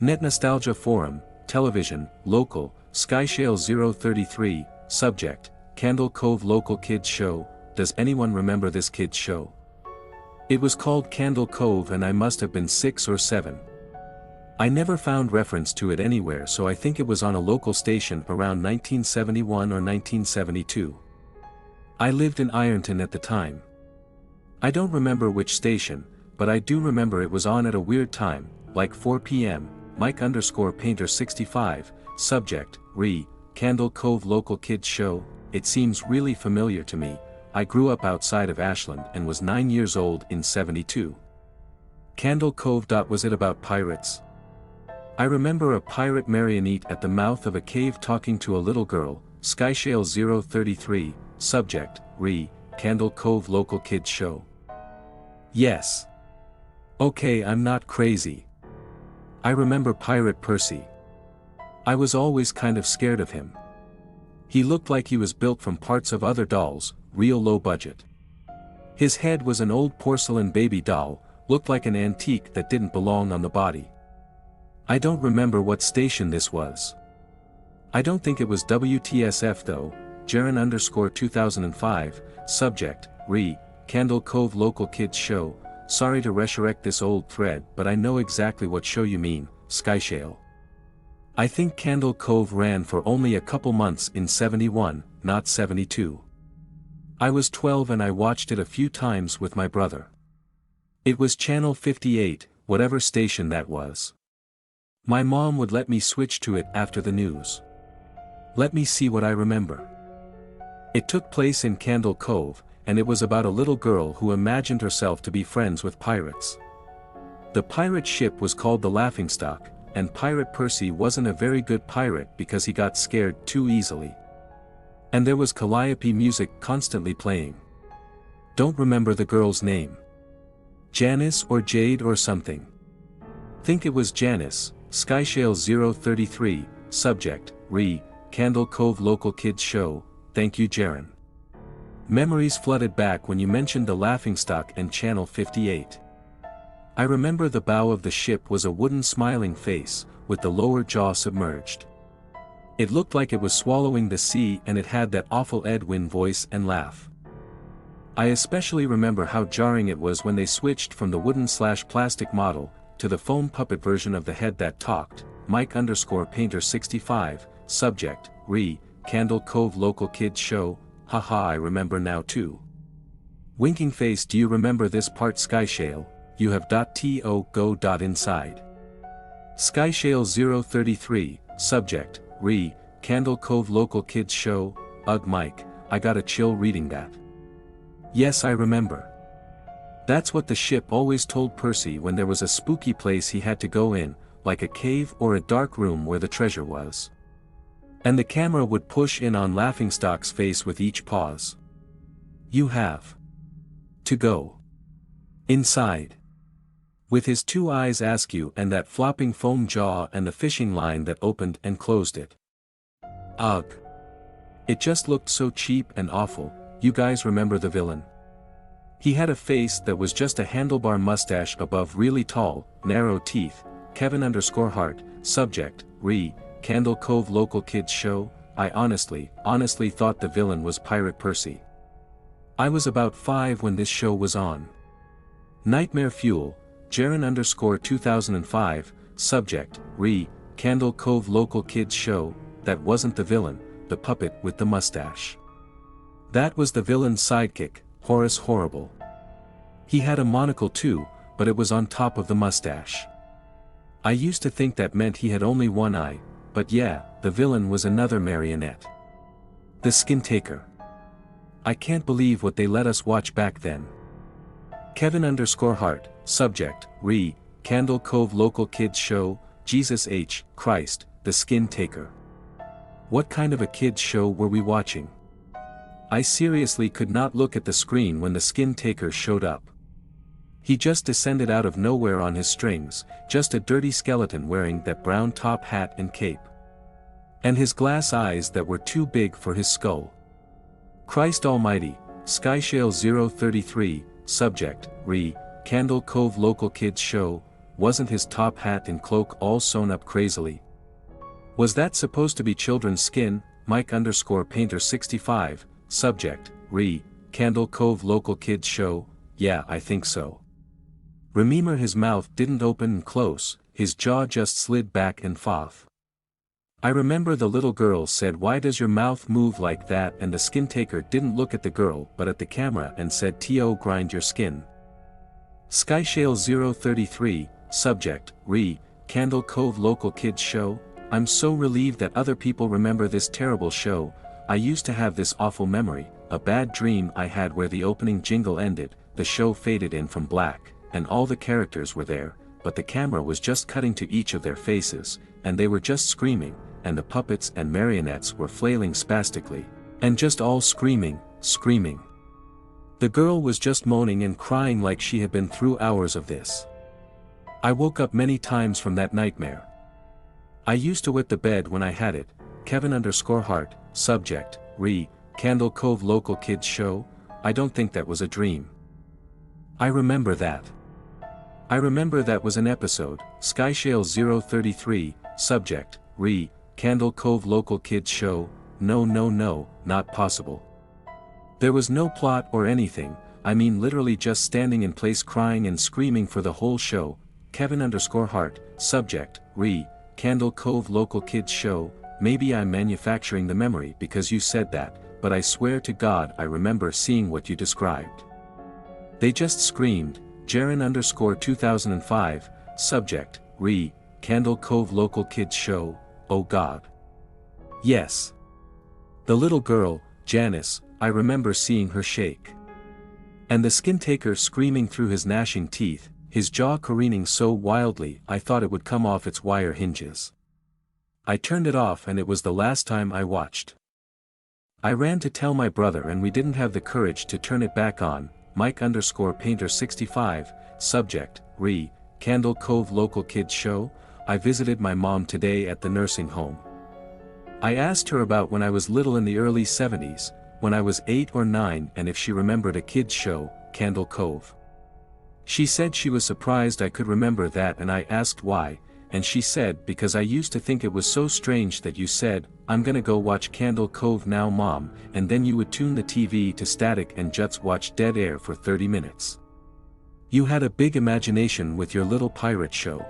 NetNostalgia Forum, television, local, Skyshale 033, subject, Candle Cove local kids show. Does anyone remember this kids show? It was called Candle Cove and I must have been 6 or 7. I never found reference to it anywhere, so I think it was on a local station around 1971 or 1972. I lived in Ironton at the time. I don't remember which station, but I do remember it was on at a weird time, like 4 p.m., Mike_Painter65, subject, Candle Cove local kids show. It seems really familiar to me. I grew up outside of Ashland and was 9 years old in '72. Candle Cove. Was it about pirates? I remember a pirate marionette at the mouth of a cave talking to a little girl. Skyshale 033, subject, Candle Cove local kids show. Yes. Okay, I'm not crazy. I remember Pirate Percy. I was always kind of scared of him. He looked like he was built from parts of other dolls, real low budget. His head was an old porcelain baby doll, looked like an antique that didn't belong on the body. I don't remember what station this was. I don't think it was WTSF though. Jaren_2005, subject, Candle Cove local kids show. Sorry to resurrect this old thread, but I know exactly what show you mean, Skyshale. I think Candle Cove ran for only a couple months in '71, not '72. I was 12 and I watched it a few times with my brother. It was channel 58, whatever station that was. My mom would let me switch to it after the news. Let me see what I remember. It took place in Candle Cove, and it was about a little girl who imagined herself to be friends with pirates. The pirate ship was called the Laughingstock, and Pirate Percy wasn't a very good pirate because he got scared too easily. And there was calliope music constantly playing. Don't remember the girl's name. Janice or Jade or something. Think it was Janice. Skyshale 033, subject, Candle Cove local kids show. Thank you, Jaren. Memories flooded back when you mentioned the Laughingstock and channel 58. I remember the bow of the ship was a wooden smiling face, with the lower jaw submerged. It looked like it was swallowing the sea and it had that awful Edwin voice and laugh. I especially remember how jarring it was when they switched from the wooden/plastic model, to the foam puppet version of the head that talked. Mike_Painter65, subject, Candle Cove local kids show. Haha, I remember now too. Winking face. Do you remember this part? Skyshale, you have .to go. Inside. Skyshale 033, subject, Candle Cove local kids show. Ugh Mike, I got a chill reading that. Yes, I remember. That's what the ship always told Percy when there was a spooky place he had to go in, like a cave or a dark room where the treasure was. And the camera would push in on Laughingstock's face with each pause. You have to go inside. With his 2 eyes askew and that flopping foam jaw and the fishing line that opened and closed it. Ugh. It just looked so cheap and awful. You guys remember the villain? He had a face that was just a handlebar mustache above really tall, narrow teeth. Kevin_Hart, subject, Candle Cove local kids show. I honestly thought the villain was Pirate Percy. I was about 5 when this show was on. Nightmare Fuel, Jaren_2005, subject, Candle Cove local kids show. That wasn't the villain, the puppet with the mustache. That was the villain's sidekick, Horace Horrible. He had a monocle too, but it was on top of the mustache. I used to think that meant he had only one eye, but yeah, the villain was another marionette. The Skin Taker. I can't believe what they let us watch back then. Kevin_Hart, subject, Candle Cove local kids show. Jesus H. Christ, the Skin Taker. What kind of a kids show were we watching? I seriously could not look at the screen when the Skin Taker showed up. He just descended out of nowhere on his strings, just a dirty skeleton wearing that brown top hat and cape. And his glass eyes that were too big for his skull. Christ Almighty. Skyshale 033, subject, Candle Cove local kids show. wasn't his top hat and cloak all sewn up crazily? Was that supposed to be children's skin? Mike_Painter65, subject, Candle Cove local kids show, yeah I think so. Remember his mouth didn't open and close, his jaw just slid back and forth. I remember the little girl said why does your mouth move like that and the skin taker didn't look at the girl but at the camera and said to grind your skin. Skyshale033, subject, Candle Cove local kids show, I'm so relieved that other people remember this terrible show. I used to have this awful memory, a bad dream I had where the opening jingle ended, the show faded in from black, and all the characters were there, but the camera was just cutting to each of their faces, and they were just screaming, and the puppets and marionettes were flailing spastically, and just all screaming, screaming. The girl was just moaning and crying like she had been through hours of this. I woke up many times from that nightmare. I used to wet the bed when I had it. Kevin_Hart, subject, Candle Cove local kids show, I don't think that was a dream. I remember that. I remember that was an episode. Skyshale033, subject, Candle Cove local kids show, no, not possible. There was no plot or anything, I mean literally just standing in place crying and screaming for the whole show. Kevin_Hart, subject, Candle Cove local kids show, maybe I'm manufacturing the memory because you said that, but I swear to God I remember seeing what you described. They just screamed. Jaren_2005, subject, Candle Cove local kids show, oh God. Yes. The little girl, Janice, I remember seeing her shake. And the skin taker screaming through his gnashing teeth, his jaw careening so wildly I thought it would come off its wire hinges. I turned it off and it was the last time I watched. I ran to tell my brother and we didn't have the courage to turn it back on. Mike_Painter65, subject, Candle Cove local kids show, I visited my mom today at the nursing home. I asked her about when I was little in the early 70s, when I was 8 or 9 and if she remembered a kids show, Candle Cove. She said she was surprised I could remember that and I asked why, and she said because I used to think it was so strange that you said, I'm gonna go watch Candle Cove now mom, and then you would tune the TV to static and just watch dead air for 30 minutes. You had a big imagination with your little pirate show.